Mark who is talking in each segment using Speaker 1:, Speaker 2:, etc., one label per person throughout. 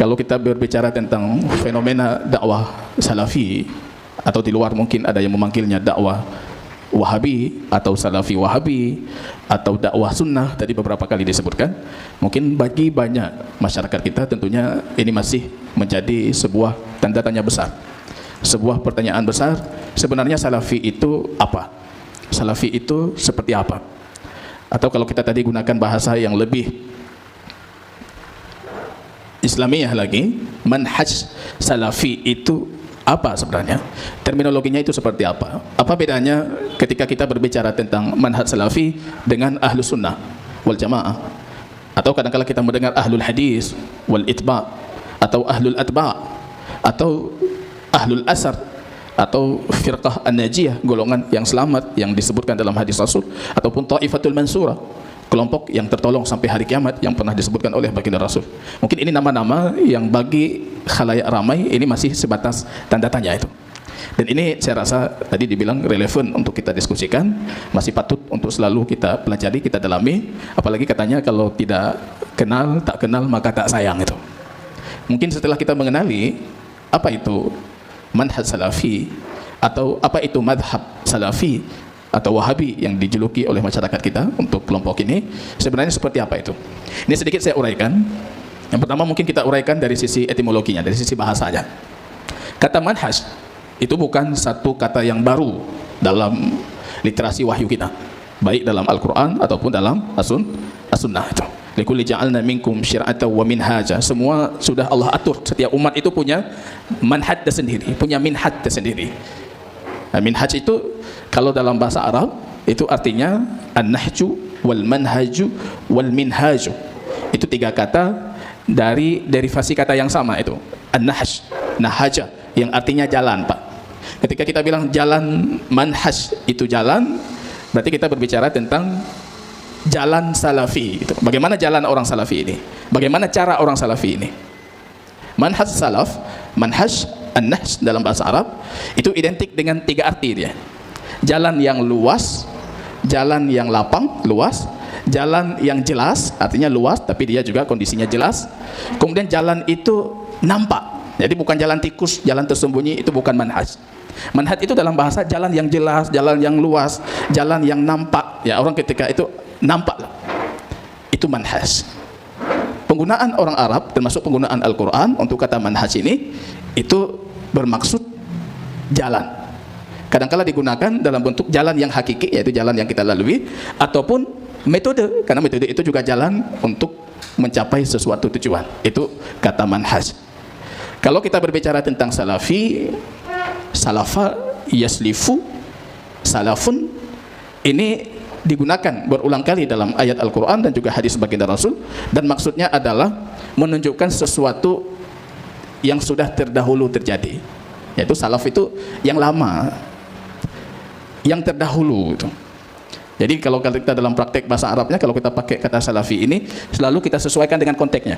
Speaker 1: Kalau kita berbicara tentang fenomena dakwah salafi, atau di luar mungkin ada yang memanggilnya dakwah wahabi atau salafi wahabi atau dakwah sunnah, tadi beberapa kali disebutkan, mungkin bagi banyak masyarakat kita tentunya ini masih menjadi sebuah tanda tanya besar, sebuah pertanyaan besar. Sebenarnya salafi itu apa? Salafi itu seperti apa? Atau kalau kita tadi gunakan bahasa yang lebih Islamiyah lagi, manhaj salafi itu apa sebenarnya? Terminologinya itu seperti apa? Apa bedanya ketika kita berbicara tentang manhaj salafi dengan ahlus sunnah wal jamaah? Atau kadang-kala kita mendengar ahlul hadis wal itba, atau ahlul atba, atau ahlul asar, atau firqah an-najiyah, golongan yang selamat yang disebutkan dalam hadis Rasul, ataupun taifatul mansurah, kelompok yang tertolong sampai hari kiamat yang pernah disebutkan oleh baginda Rasul. Mungkin ini nama-nama yang bagi khalayak ramai ini masih sebatas tanda tanya itu. Dan ini saya rasa tadi dibilang relevan untuk kita diskusikan, masih patut untuk selalu kita pelajari, kita dalami. Apalagi katanya kalau tidak kenal, tak kenal maka tak sayang itu. Mungkin setelah kita mengenali apa itu manhaj salafi, atau apa itu madhab salafi atau wahabi yang dijuluki oleh masyarakat kita untuk kelompok ini, sebenarnya seperti apa itu? Ini sedikit saya uraikan. Yang pertama mungkin kita uraikan dari sisi etimologinya, dari sisi bahasanya. Kata manhaj itu bukan satu kata yang baru dalam literasi wahyu kita, baik dalam Al-Quran ataupun dalam as-sunnah itu. Likulli ja'alna minkum syir'atan wa minhaja. Semua sudah Allah atur. Setiap umat itu punya manhaj tersendiri, punya minhaj tersendiri. Nah, minhaj itu kalau dalam bahasa Arab itu artinya an-nahju wal manhaju wal minhaju. Itu tiga kata dari derivasi kata yang sama itu. An-nahj, nahaja, yang artinya jalan, Pak. Ketika kita bilang jalan manhaj itu jalan, berarti kita berbicara tentang jalan salafi gitu. Bagaimana jalan orang salafi ini? Bagaimana cara orang salafi ini? Manhaj salaf, manhaj an-nahj dalam bahasa Arab itu identik dengan tiga arti dia. Jalan yang luas, jalan yang lapang, luas, jalan yang jelas, artinya luas tapi dia juga kondisinya jelas. Kemudian jalan itu nampak. Jadi bukan jalan tikus, jalan tersembunyi, itu bukan manhaj. Manhaj itu dalam bahasa jalan yang jelas, jalan yang luas, jalan yang nampak. Ya, orang ketika itu nampak, itu manhaj. Penggunaan orang Arab termasuk penggunaan Al-Quran untuk kata manhaj ini itu bermaksud jalan. Kadang-kala digunakan dalam bentuk jalan yang hakiki, yaitu jalan yang kita lalui, ataupun metode, karena metode itu juga jalan untuk mencapai sesuatu tujuan. Itu kata manhaj. Kalau kita berbicara tentang salafi, salafa yaslifu, salafun, ini digunakan berulang kali dalam ayat Al-Quran dan juga hadis baginda Rasul, dan maksudnya adalah menunjukkan sesuatu yang sudah terdahulu terjadi, yaitu salaf itu yang lama, yang terdahulu itu. Jadi kalau kita dalam praktek bahasa Arabnya, kalau kita pakai kata salafi ini selalu kita sesuaikan dengan konteksnya.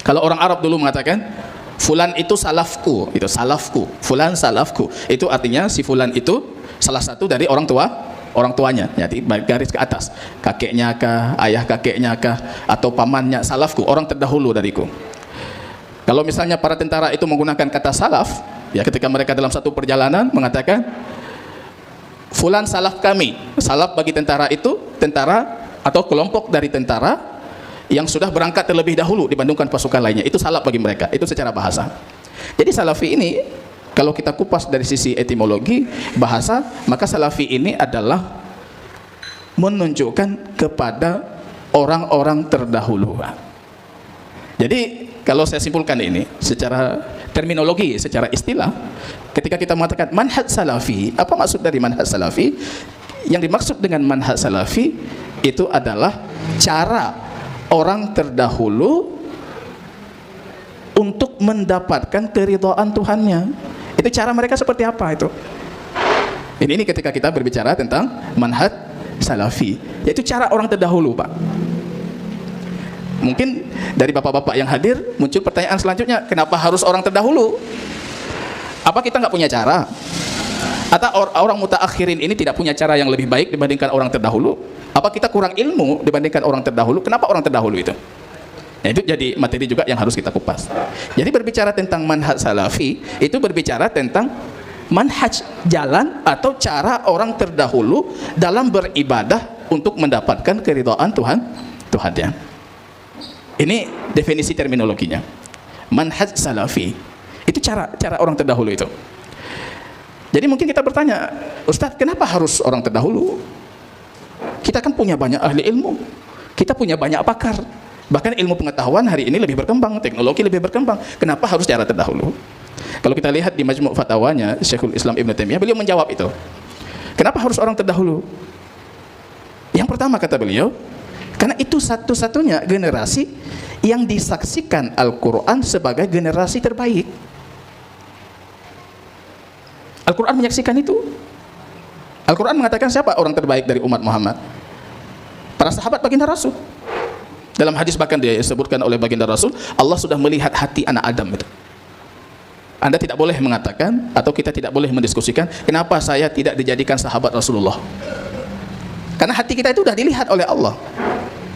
Speaker 1: Kalau orang Arab dulu mengatakan fulan itu salafku, itu salafku, fulan salafku, itu artinya si fulan itu salah satu dari orang tuanya, jadi garis ke atas, kakeknya kah, ayah kakeknya kah, atau pamannya, salafku, orang terdahulu dariku. Kalau misalnya para tentara itu menggunakan kata salaf, ya ketika mereka dalam satu perjalanan mengatakan fulan salaf kami. Salaf bagi tentara itu tentara atau kelompok dari tentara yang sudah berangkat terlebih dahulu dibandingkan pasukan lainnya. Itu salaf bagi mereka, itu secara bahasa. Jadi salafi ini kalau kita kupas dari sisi etimologi bahasa, maka salafi ini adalah menunjukkan kepada orang-orang terdahulu. Jadi kalau saya simpulkan ini secara terminologi, secara istilah, ketika kita mengatakan manhaj salafi, apa maksud dari manhaj salafi? Yang dimaksud dengan manhaj salafi itu adalah cara orang terdahulu untuk mendapatkan keridhaan Tuhannya. Itu cara mereka seperti apa itu? Ini ketika kita berbicara tentang manhaj salafi, yaitu cara orang terdahulu, Pak. Mungkin dari bapak-bapak yang hadir muncul pertanyaan selanjutnya, kenapa harus orang terdahulu? Apa kita nggak punya cara? Atau orang mutaakhirin ini tidak punya cara yang lebih baik dibandingkan orang terdahulu? Apa kita kurang ilmu dibandingkan orang terdahulu? Kenapa orang terdahulu itu? Nah, itu jadi materi juga yang harus kita kupas. Jadi berbicara tentang manhaj salafi, itu berbicara tentang manhaj, jalan atau cara orang terdahulu dalam beribadah untuk mendapatkan keridhaan Tuhannya. Ini definisi terminologinya. Manhaj salafi itu cara orang terdahulu itu. Jadi mungkin kita bertanya, Ustadz, kenapa harus orang terdahulu? Kita kan punya banyak ahli ilmu, kita punya banyak pakar. Bahkan ilmu pengetahuan hari ini lebih berkembang, teknologi lebih berkembang. Kenapa harus cara terdahulu? Kalau kita lihat di Majmu' Fatwanya Syekhul Islam Ibnu Taimiyah, beliau menjawab itu. Kenapa harus orang terdahulu? Yang pertama kata beliau, karena itu satu-satunya generasi yang disaksikan Al-Quran sebagai generasi terbaik. Al-Quran menyaksikan itu. Al-Quran mengatakan siapa orang terbaik dari umat Muhammad? Para sahabat baginda Rasul. Dalam hadis bahkan disebutkan oleh baginda Rasul, Allah sudah melihat hati anak Adam itu. Anda tidak boleh mengatakan atau kita tidak boleh mendiskusikan kenapa saya tidak dijadikan sahabat Rasulullah. Karena hati kita itu sudah dilihat oleh Allah.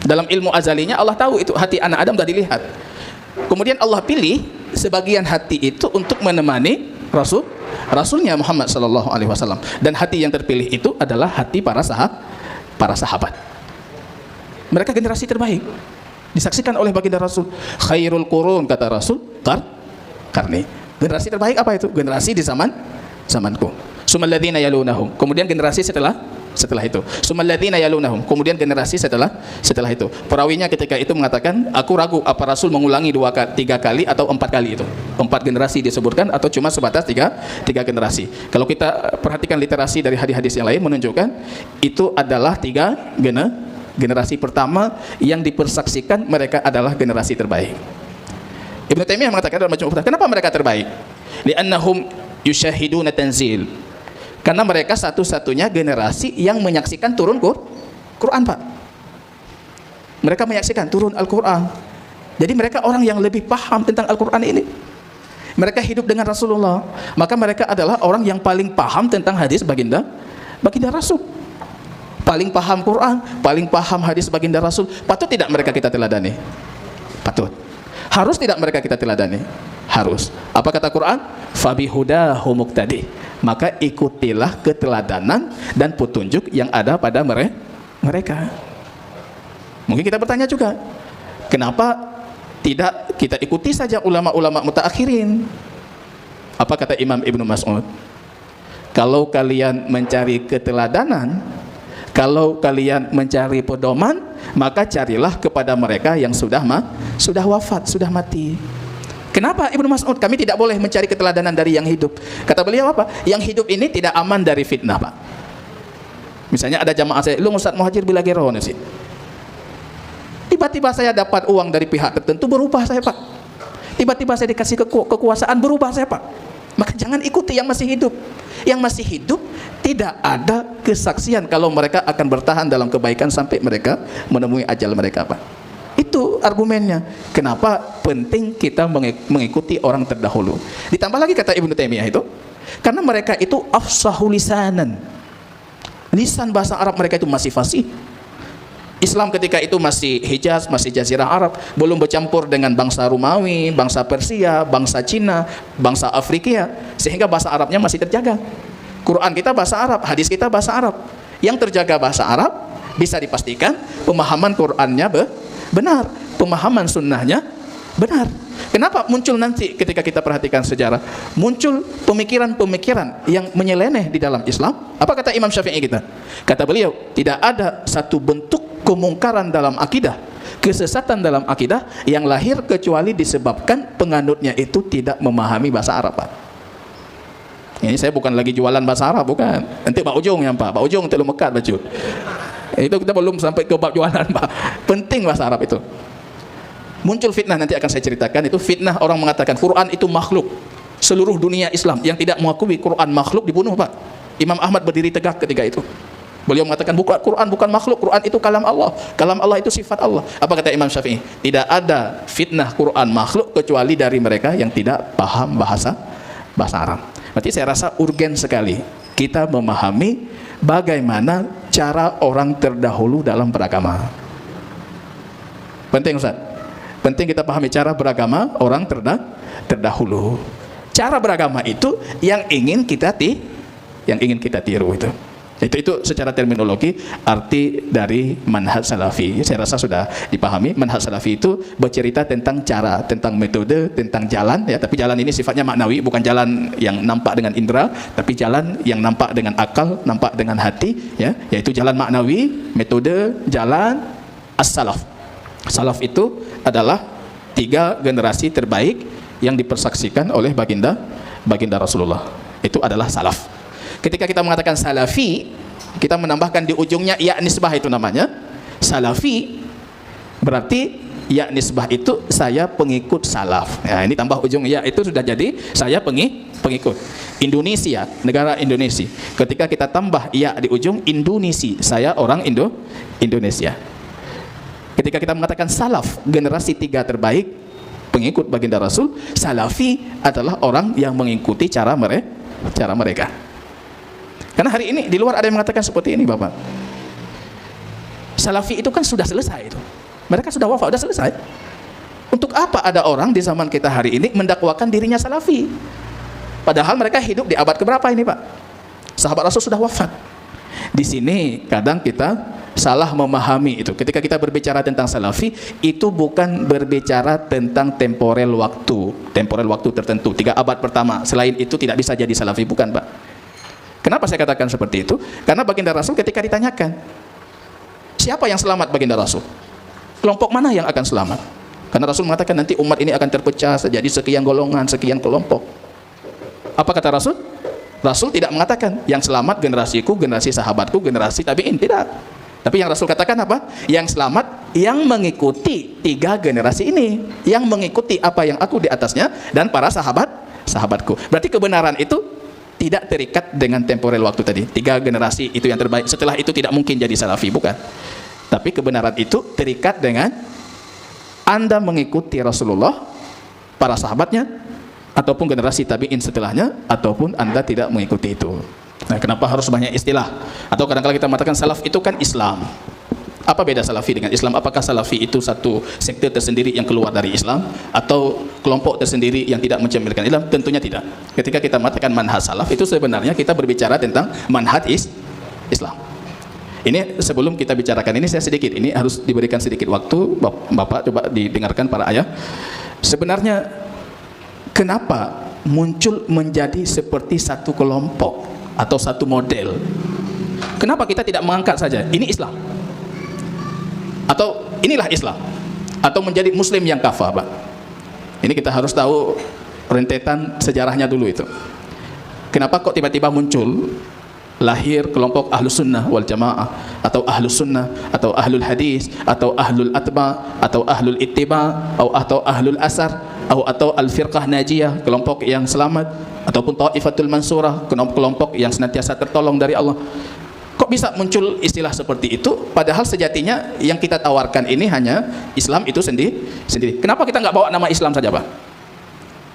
Speaker 1: Dalam ilmu azalinya Allah tahu itu hati anak Adam sudah dilihat. Kemudian Allah pilih sebagian hati itu untuk menemani Rasulnya Muhammad sallallahu alaihi wasallam. Dan hati yang terpilih itu adalah hati para sahabat. Mereka generasi terbaik, disaksikan oleh baginda Rasul. Khairul qurun, kata Rasul, karni. Generasi terbaik apa itu? Generasi di zamanku. Summal ladzina yalunahum. Kemudian generasi setelah itu. Summal ladzina yalunahum. Kemudian generasi setelah itu. Perawinya ketika itu mengatakan, aku ragu apa Rasul mengulangi 3 kali atau 4 kali itu. 4 generasi disebutkan atau cuma sebatas 3 generasi. Kalau kita perhatikan literasi dari hadis-hadis yang lain menunjukkan itu adalah 3 generasi pertama yang dipersaksikan mereka adalah generasi terbaik. Ibnu Taimiyah mengatakan dalam Majmu' Fatawa, kenapa mereka terbaik? Li'annahum yusyahiduna tanzil. Karena mereka satu-satunya generasi yang menyaksikan turun Quran, Pak. Mereka menyaksikan turun Al-Quran. Jadi mereka orang yang lebih paham tentang Al-Quran ini. Mereka hidup dengan Rasulullah, maka mereka adalah orang yang paling paham tentang hadis baginda Rasul. Paling paham Quran, paling paham hadis baginda Rasul. Patut tidak mereka kita teladani? Patut. Harus tidak mereka kita teladani? Harus. Apa kata Quran? Fabihudahu muqtadi. Maka ikutilah keteladanan dan petunjuk yang ada pada mereka. Mungkin kita bertanya juga, kenapa tidak kita ikuti saja ulama-ulama mutaakhirin? Apa kata Imam Ibnu Mas'ud? Kalau kalian mencari keteladanan, kalau kalian mencari pedoman, maka carilah kepada mereka yang sudah wafat, sudah mati. Kenapa Ibnu Mas'ud? Kami tidak boleh mencari keteladanan dari yang hidup. Kata beliau apa? Yang hidup ini tidak aman dari fitnah, Pak. Misalnya ada jamaah saya, lu Ustaz Muhajir bila geron sih. Tiba-tiba saya dapat uang dari pihak tertentu, berubah saya, Pak. Tiba-tiba saya dikasih kekuasaan, berubah saya, Pak. Maka jangan ikuti yang masih hidup. Yang masih hidup tidak ada kesaksian kalau mereka akan bertahan dalam kebaikan sampai mereka menemui ajal mereka, Pak. Itu argumennya. Kenapa penting kita mengikuti orang terdahulu. Ditambah lagi kata Ibnu Taimiyah itu, karena mereka itu afsahu lisanan. Lisan bahasa Arab mereka itu masih fasih. Islam ketika itu masih Hijaz, masih Jazirah Arab, belum bercampur dengan bangsa Romawi, bangsa Persia, bangsa Cina, bangsa Afrika, sehingga bahasa Arabnya masih terjaga. Quran kita bahasa Arab, hadis kita bahasa Arab. Yang terjaga bahasa Arab, bisa dipastikan pemahaman Qurannya benar, pemahaman sunnahnya benar. Kenapa muncul nanti ketika kita perhatikan sejarah, muncul pemikiran-pemikiran yang menyeleneh di dalam Islam? Apa kata Imam Syafi'i kita? Kata beliau, tidak ada satu bentuk kemungkaran dalam akidah, kesesatan dalam akidah yang lahir kecuali disebabkan penganutnya itu tidak memahami bahasa Arab, Pak. Ini saya bukan lagi jualan bahasa Arab, bukan. Nanti Pak Ujung yang Pak Ujung terlalu mekat baju. Itu kita belum sampai ke bab jualan, Pak. Penting bahasa Arab itu. Muncul fitnah, nanti akan saya ceritakan. Itu fitnah orang mengatakan Quran itu makhluk. Seluruh dunia Islam yang tidak mengakui Quran makhluk dibunuh, Pak. Imam Ahmad berdiri tegak ketika itu. Beliau mengatakan Quran bukan makhluk, Quran itu kalam Allah. Kalam Allah itu sifat Allah. Apa kata Imam Syafi'i? Tidak ada fitnah Quran makhluk kecuali dari mereka yang tidak paham bahasa Arab. Berarti saya rasa urgen sekali kita memahami bagaimana cara orang terdahulu dalam beragama. Penting, Ustaz. Penting kita pahami cara beragama orang terdahulu. Cara beragama itu yang ingin kita tiru itu. Itu secara terminologi arti dari manhaj salafi. Saya rasa sudah dipahami. Manhaj salafi itu bercerita tentang cara, tentang metode, tentang jalan ya, tapi jalan ini sifatnya maknawi, bukan jalan yang nampak dengan indera, tapi jalan yang nampak dengan akal, nampak dengan hati ya, yaitu jalan maknawi, metode, jalan as-salaf. Salaf itu adalah 3 generasi terbaik yang dipersaksikan oleh baginda Rasulullah. Itu adalah salaf. Ketika kita mengatakan salafi, kita menambahkan di ujungnya ya nisbah, itu namanya salafi. Berarti ya nisbah itu saya pengikut salaf. Ya, ini tambah ujung ya itu sudah jadi saya pengikut. Indonesia, negara Indonesia. Ketika kita tambah ya di ujung Indonesia, saya orang Indonesia. Ketika kita mengatakan salaf, generasi 3 terbaik pengikut baginda Rasul, salafi adalah orang yang mengikuti cara mereka. Karena hari ini di luar ada yang mengatakan seperti ini, Bapak. Salafi itu kan sudah selesai itu. Mereka sudah wafat, sudah selesai. Untuk apa ada orang di zaman kita hari ini mendakwakan dirinya salafi? Padahal mereka hidup di abad keberapa ini, Pak? Sahabat Rasul sudah wafat. Di sini kadang kita salah memahami itu. Ketika kita berbicara tentang salafi, itu bukan berbicara tentang temporel waktu tertentu, 3 abad pertama. Selain itu tidak bisa jadi salafi, bukan, Pak. Kenapa saya katakan seperti itu? Karena baginda Rasul ketika ditanyakan, siapa yang selamat baginda Rasul? Kelompok mana yang akan selamat? Karena Rasul mengatakan nanti umat ini akan terpecah jadi sekian golongan, sekian kelompok. Apa kata Rasul? Rasul tidak mengatakan yang selamat generasiku, generasi sahabatku, generasi tabi'in, tidak. Tapi yang Rasul katakan apa? Yang selamat yang mengikuti 3 generasi ini, yang mengikuti apa yang aku di atasnya dan para sahabatku. Berarti kebenaran itu tidak terikat dengan temporel waktu tadi. 3 generasi itu yang terbaik. Setelah itu tidak mungkin jadi salafi, bukan. Tapi kebenaran itu terikat dengan Anda mengikuti Rasulullah, para sahabatnya, ataupun generasi tabi'in setelahnya, ataupun Anda tidak mengikuti itu. Nah, kenapa harus banyak istilah? Atau kadang-kadang kita mengatakan salaf itu kan Islam. Apa beda salafi dengan Islam? Apakah salafi itu satu sekte tersendiri yang keluar dari Islam, atau kelompok tersendiri yang tidak mencerminkan Islam? Tentunya tidak. Ketika kita mengatakan manhaj salaf, itu sebenarnya kita berbicara tentang manhaj Islam. Ini sebelum kita bicarakan ini, saya sedikit, ini harus diberikan sedikit waktu. Bapak coba didengarkan para ayah. Sebenarnya kenapa muncul menjadi seperti satu kelompok atau satu model? Kenapa kita tidak mengangkat saja ini Islam, atau inilah Islam, atau menjadi muslim yang kafah, Pak? Ini kita harus tahu rentetan sejarahnya dulu itu. Kenapa kok tiba-tiba muncul lahir kelompok ahlus sunnah wal jamaah, atau ahlus sunnah, atau ahlul hadis, atau ahlul atba, atau ahlul ittiba, atau ahlul asar, atau al-firqah najiyah, kelompok yang selamat, ataupun ta'ifatul mansurah, kelompok yang senantiasa tertolong dari Allah. Kok bisa muncul istilah seperti itu? Padahal sejatinya yang kita tawarkan ini hanya Islam itu sendiri. Kenapa kita nggak bawa nama Islam saja, Pak?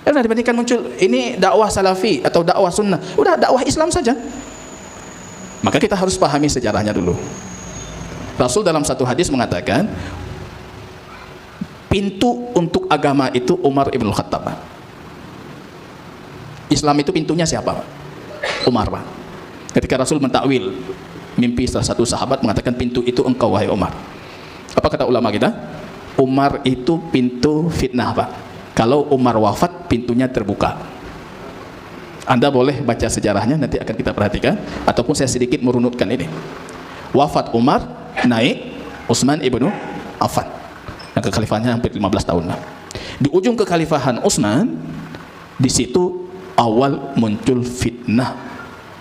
Speaker 1: Karena dibandingkan muncul ini dakwah salafi atau dakwah sunnah, udah dakwah Islam saja. Maka kita harus pahami sejarahnya dulu. Rasul dalam satu hadis mengatakan, pintu untuk agama itu Umar ibn Khattab. Islam itu pintunya siapa, Pak? Umar, Pak. Ketika Rasul mentakwil mimpi salah satu sahabat, mengatakan pintu itu engkau wahai Umar. Apa kata ulama kita? Umar itu pintu fitnah, Pak. Kalau Umar wafat, pintunya terbuka. Anda boleh baca sejarahnya, nanti akan kita perhatikan, ataupun saya sedikit merunutkan ini. Wafat Umar, naik Utsman ibnu Affan, yang kekhalifahannya hampir 15 tahun. Di ujung kekhalifahan Utsman, di situ awal muncul fitnah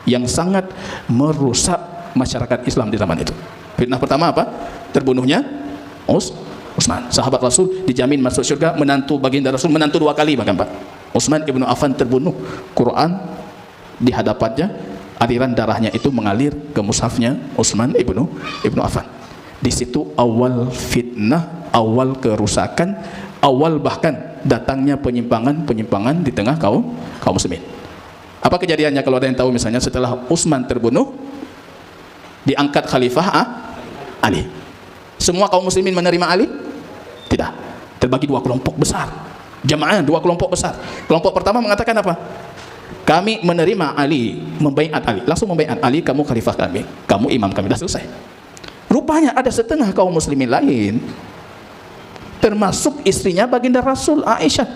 Speaker 1: yang sangat merusak masyarakat Islam di zaman itu. Fitnah pertama apa? Terbunuhnya Utsman, sahabat Rasul, dijamin masuk surga, menantu baginda Rasul, menantu 2 kali bahkan, Pak. Utsman ibnu Affan terbunuh, Quran di hadapannya, aliran darahnya itu mengalir ke mushafnya Utsman ibnu Affan. Di situ awal fitnah, awal kerusakan, awal bahkan datangnya penyimpangan di tengah kaum muslimin. Apa kejadiannya kalau ada yang tahu? Misalnya setelah Utsman terbunuh, diangkat khalifah Ali. Semua kaum muslimin menerima Ali? Tidak. terbagi dua kelompok besar. Jamaah dua kelompok besar. Kelompok pertama mengatakan apa? Kami menerima Ali, membaiat Ali, langsung membaiat Ali, kamu khalifah kami, kamu imam kami, dah selesai. Rupanya ada setengah kaum muslimin lain, termasuk istrinya baginda Rasul Aisyah,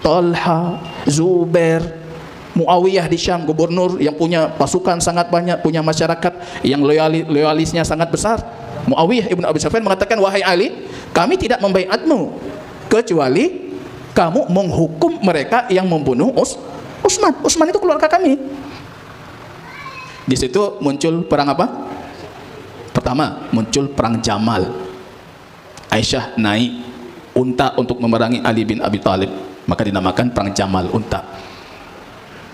Speaker 1: Talha, Zubair, Muawiyah di Syam, gubernur yang punya pasukan sangat banyak, punya masyarakat yang loyalisnya sangat besar. Muawiyah ibnu Abi Sufyan mengatakan, wahai Ali, kami tidak membaiatmu kecuali kamu menghukum mereka yang membunuh Utsman. Utsman itu keluarga kami. Di situ muncul perang apa? Pertama muncul perang Jamal. Aisyah naik unta untuk memerangi Ali bin Abi Thalib, maka dinamakan perang Jamal, unta.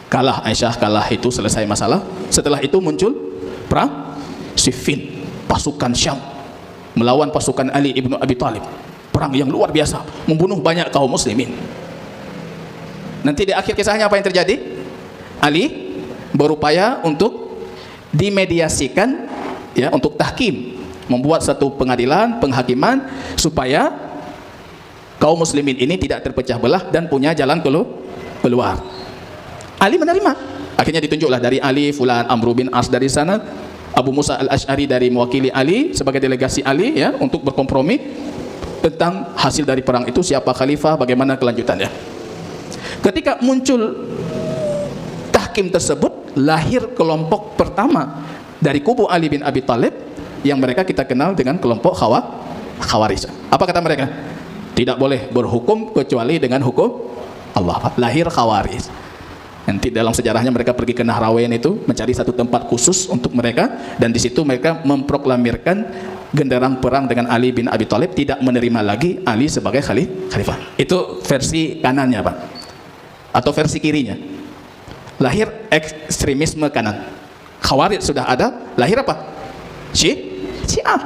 Speaker 1: Kalah Aisyah, kalah, itu selesai masalah. Setelah itu muncul perang Siffin, pasukan Syam melawan pasukan Ali ibnu Abi Thalib. Perang yang luar biasa, membunuh banyak kaum muslimin. Nanti di akhir kisahnya apa yang terjadi? Ali berupaya untuk dimediasikan, ya, untuk tahkim, membuat satu pengadilan, penghakiman, supaya kaum muslimin ini tidak terpecah belah dan punya jalan keluar. Ali menerima. Akhirnya ditunjuklah dari Ali fulan Amr bin As dari sana, Abu Musa al-Ash'ari dari mewakili Ali sebagai delegasi Ali, ya, untuk berkompromi tentang hasil dari perang itu, siapa khalifah, bagaimana kelanjutannya. Ketika muncul tahkim tersebut, lahir kelompok pertama dari kubu Ali bin Abi Thalib yang mereka kita kenal dengan kelompok Khawarij. Apa kata mereka? Tidak boleh berhukum kecuali dengan hukum Allah. Lahir Khawarij. Nanti dalam sejarahnya mereka pergi ke Nahrawain itu, mencari satu tempat khusus untuk mereka, dan di situ mereka memproklamirkan genderang perang dengan Ali bin Abi Thalib, tidak menerima lagi Ali sebagai khalifah. Itu versi kanannya, Pak. Atau versi kirinya. Lahir ekstremisme kanan. Khawarij sudah ada, lahir apa? Syiah.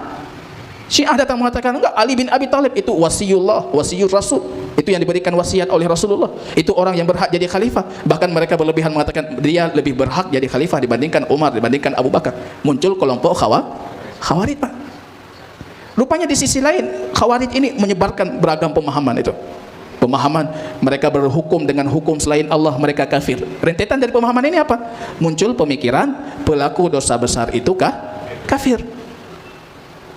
Speaker 1: Syiah datang mengatakan, enggak, Ali bin Abi Thalib itu wasiyullah, wasiyur Rasul. Itu yang diberikan wasiat oleh Rasulullah. Itu orang yang berhak jadi khalifah. Bahkan mereka berlebihan mengatakan dia lebih berhak jadi khalifah dibandingkan Umar, dibandingkan Abu Bakar. Muncul kelompok Khawarij, Pak. Rupanya di sisi lain, Khawarij ini menyebarkan beragam pemahaman itu. Pemahaman mereka berhukum dengan hukum selain Allah, mereka kafir. Rentetan dari pemahaman ini apa? Muncul pemikiran pelaku dosa besar itu kafir.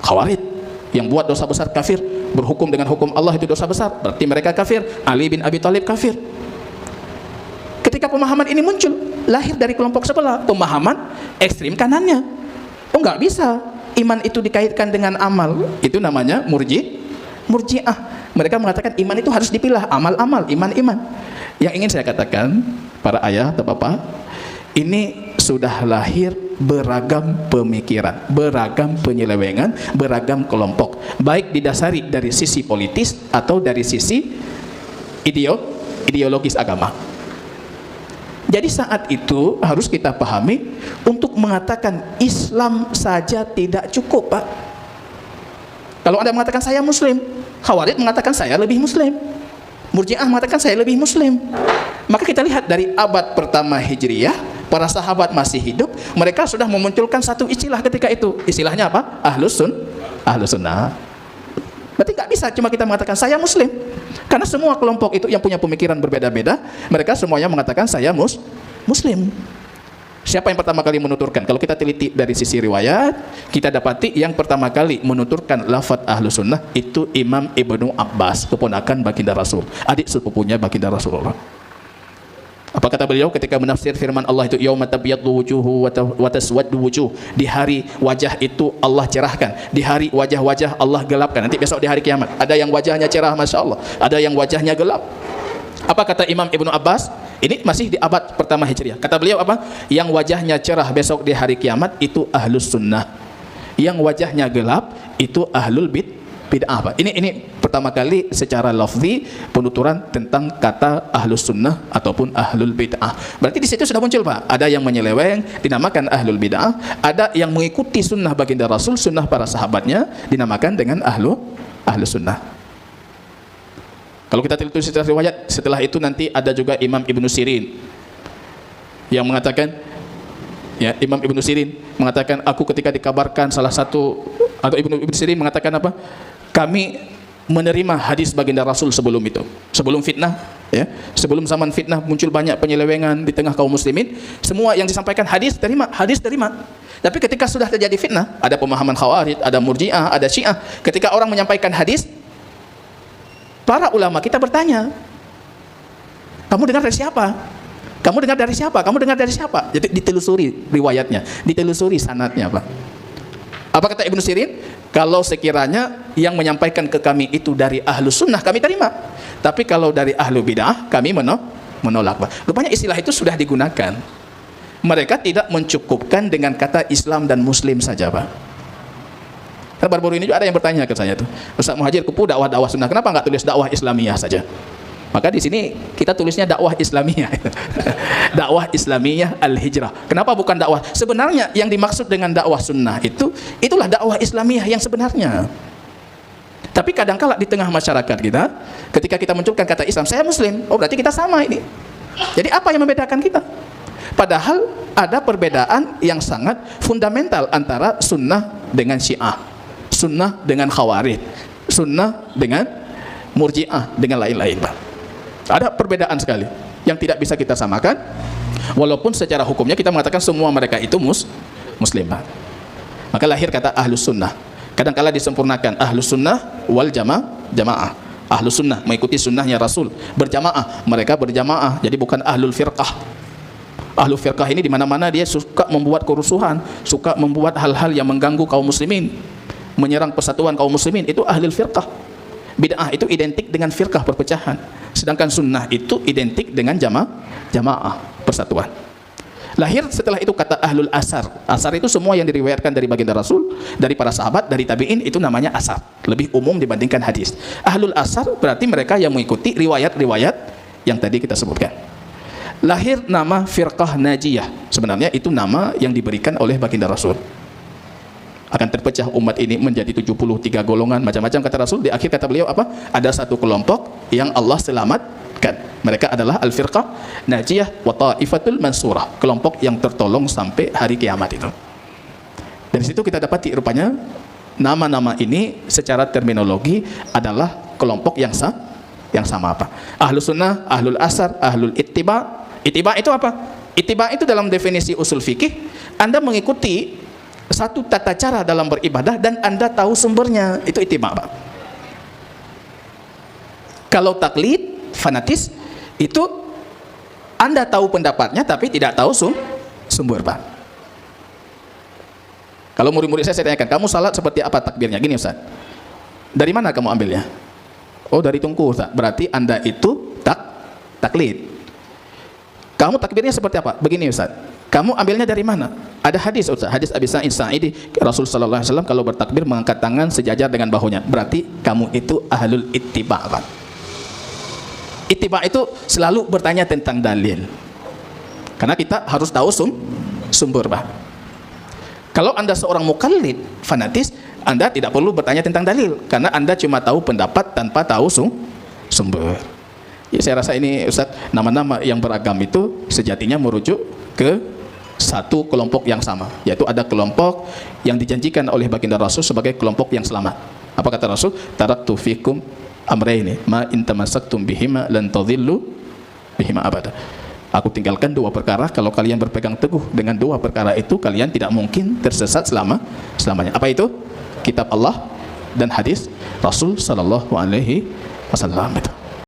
Speaker 1: Khawarij yang buat dosa besar kafir, berhukum dengan hukum Allah itu dosa besar, berarti mereka kafir. Ali bin Abi Thalib kafir. Ketika pemahaman ini muncul, lahir dari kelompok sebelah, pemahaman ekstrim kanannya. Oh, nggak bisa iman itu dikaitkan dengan amal, itu namanya murji'ah. Mereka mengatakan iman itu harus dipilah, amal-amal, iman-iman. Yang ingin saya katakan, para ayah atau bapak, ini sudah lahir beragam pemikiran, beragam penyelewengan, beragam kelompok, baik didasari dari sisi politis atau dari sisi ideologis agama. Jadi saat itu harus kita pahami, untuk mengatakan Islam saja tidak cukup, Pak. Kalau Anda mengatakan saya Muslim, Khawarij mengatakan saya lebih Muslim, Murji'ah mengatakan saya lebih Muslim. Maka kita lihat dari abad pertama Hijriyah, para sahabat masih hidup, mereka sudah memunculkan satu istilah ketika itu. Istilahnya apa? Ahlus Sunnah. Berarti nggak bisa cuma kita mengatakan saya Muslim, karena semua kelompok itu yang punya pemikiran berbeda-beda, mereka semuanya mengatakan saya Muslim. Siapa yang pertama kali menuturkan? Kalau kita teliti dari sisi riwayat, kita dapati yang pertama kali menuturkan lafaz Ahlus Sunnah itu Imam Ibnu Abbas, keponakan baginda Rasul, adik sepupunya baginda Rasulullah. Apa kata beliau ketika menafsir firman Allah itu, yauma tabyaddu wujuhu wa taswaddu wujuh, di hari wajah itu Allah cerahkan, di hari wajah-wajah Allah gelapkan. Nanti besok di hari kiamat ada yang wajahnya cerah, Masya Allah, ada yang wajahnya gelap. Apa kata Imam Ibnu Abbas? Ini masih di abad pertama Hijriah. Kata beliau apa? Yang wajahnya cerah besok di hari kiamat itu Ahlus Sunnah, yang wajahnya gelap itu Ahlul Bid'ah. Apa? Ini pertama kali secara lafzi penuturan tentang kata Ahlus Sunnah ataupun Ahlul Bid'ah. Berarti di situ sudah muncul, Pak. Ada yang menyeleweng dinamakan Ahlul Bid'ah, ada yang mengikuti sunnah baginda Rasul, sunnah para sahabatnya dinamakan dengan Ahlus Sunnah. Kalau kita teliti secara riwayat, setelah itu nanti ada juga Imam Ibnu Sirin yang mengatakan, ya, Imam Ibnu Sirin mengatakan, aku ketika dikabarkan salah satu, atau Ibnu Sirin mengatakan apa? Kami menerima hadis baginda Rasul sebelum itu, sebelum fitnah, ya, sebelum zaman fitnah muncul banyak penyelewengan di tengah kaum muslimin, semua yang disampaikan hadis terima, hadis terima. Tapi ketika sudah terjadi fitnah, ada pemahaman Khawarij, ada Murji'ah, ada Syiah, ketika orang menyampaikan hadis, para ulama kita bertanya, kamu dengar dari siapa? Kamu dengar dari siapa? Kamu dengar dari siapa? Jadi ditelusuri riwayatnya, ditelusuri sanadnya, Pak. Apa kata Ibnu Sirin? Kalau sekiranya yang menyampaikan ke kami itu dari ahlu sunnah, kami terima. Tapi kalau dari ahlu bid'ah, kami menolak, Pak. Rupanya istilah itu sudah digunakan. Mereka tidak mencukupkan dengan kata Islam dan Muslim saja, Pak. Karena baru-baru ini juga ada yang bertanya ke saya tuh, Ustaz Muhajir Kupu dakwah sunnah, kenapa nggak tulis dakwah Islamiyah saja? Maka di sini kita tulisnya dakwah Islamiyah. Dakwah Islamiyah al-Hijrah. Kenapa bukan dakwah? Sebenarnya yang dimaksud dengan dakwah sunnah itulah dakwah Islamiyah yang sebenarnya. Tapi kadangkala di tengah masyarakat kita, ketika kita munculkan kata Islam, saya Muslim, oh berarti kita sama ini. Jadi apa yang membedakan kita? Padahal ada perbedaan yang sangat fundamental antara sunnah dengan Syiah, sunnah dengan Khawarij, sunnah dengan Murji'ah, dengan lain-lain, Pak. Ada perbedaan sekali yang tidak bisa kita samakan, walaupun secara hukumnya kita mengatakan semua mereka itu Muslim, Pak. Maka lahir kata ahlus sunnah. Kadang-kala disempurnakan ahlus sunnah wal jamaah. Ahlus sunnah mengikuti sunnahnya Rasul, berjamaah, mereka berjamaah, jadi bukan ahlul firqah. Ahlul firqah ini di mana-mana dia suka membuat kerusuhan, suka membuat hal-hal yang mengganggu kaum muslimin, menyerang persatuan kaum muslimin, itu ahlul firqah. Bid'ah itu identik dengan firqah, perpecahan. Sedangkan sunnah itu identik dengan jamaah, persatuan. Lahir setelah itu kata ahlul asar. Asar itu semua yang diriwayatkan dari baginda Rasul, dari para sahabat, dari tabi'in, itu namanya asar. Lebih umum dibandingkan hadis. Ahlul asar berarti mereka yang mengikuti riwayat-riwayat yang tadi kita sebutkan. Lahir nama firqah najiyah. Sebenarnya itu nama yang diberikan oleh baginda Rasul. Akan terpecah umat ini menjadi 73 golongan, macam-macam kata Rasul. Di akhir kata beliau apa? Ada satu kelompok yang Allah selamatkan. Mereka adalah al-firqah najiyah wa ta'ifatul mansurah, kelompok yang tertolong sampai hari kiamat itu. Dari situ kita dapati rupanya nama-nama ini secara terminologi adalah kelompok yang sama, apa? Ahlus sunnah, ahlul asar, ahlul ittiba. Ittiba itu apa? Ittiba itu dalam definisi usul fikih, Anda mengikuti satu tata cara dalam beribadah dan Anda tahu sumbernya, itu ittiba, Pak. Kalau taklid, fanatis, itu Anda tahu pendapatnya tapi tidak tahu sumber, Pak. Kalau murid-murid saya tanyakan, kamu salat seperti apa takbirnya? Gini, Ustaz, dari mana kamu ambilnya? Oh, dari tungku, Ustaz. Berarti Anda itu taklid. Kamu takbirnya seperti apa? Begini, Ustaz. Kamu ambilnya dari mana? Ada hadis, Ustaz. Hadis Abi Sa'id Sa'idi, Rasul sallallahu alaihi wasallam kalau bertakbir mengangkat tangan sejajar dengan bahunya. Berarti kamu itu ahlul ittiba, Pak. Ittiba itu selalu bertanya tentang dalil. Karena kita harus tahu sumber, Pak. Kalau Anda seorang mukallid, fanatis, Anda tidak perlu bertanya tentang dalil, karena Anda cuma tahu pendapat tanpa tahu sumber. Ya, saya rasa ini, Ustaz, nama-nama yang beragam itu sejatinya merujuk ke satu kelompok yang sama, yaitu ada kelompok yang dijanjikan oleh baginda Rasul sebagai kelompok yang selamat. Apa kata Rasul? Taraktu fikum amrayni ma in tamassaktum bihima lan tadhillu bihima abada. Aku tinggalkan dua perkara, kalau kalian berpegang teguh dengan dua perkara itu, kalian tidak mungkin tersesat selamanya. Apa itu? Kitab Allah dan hadis Rasul sallallahu alaihi wasallam.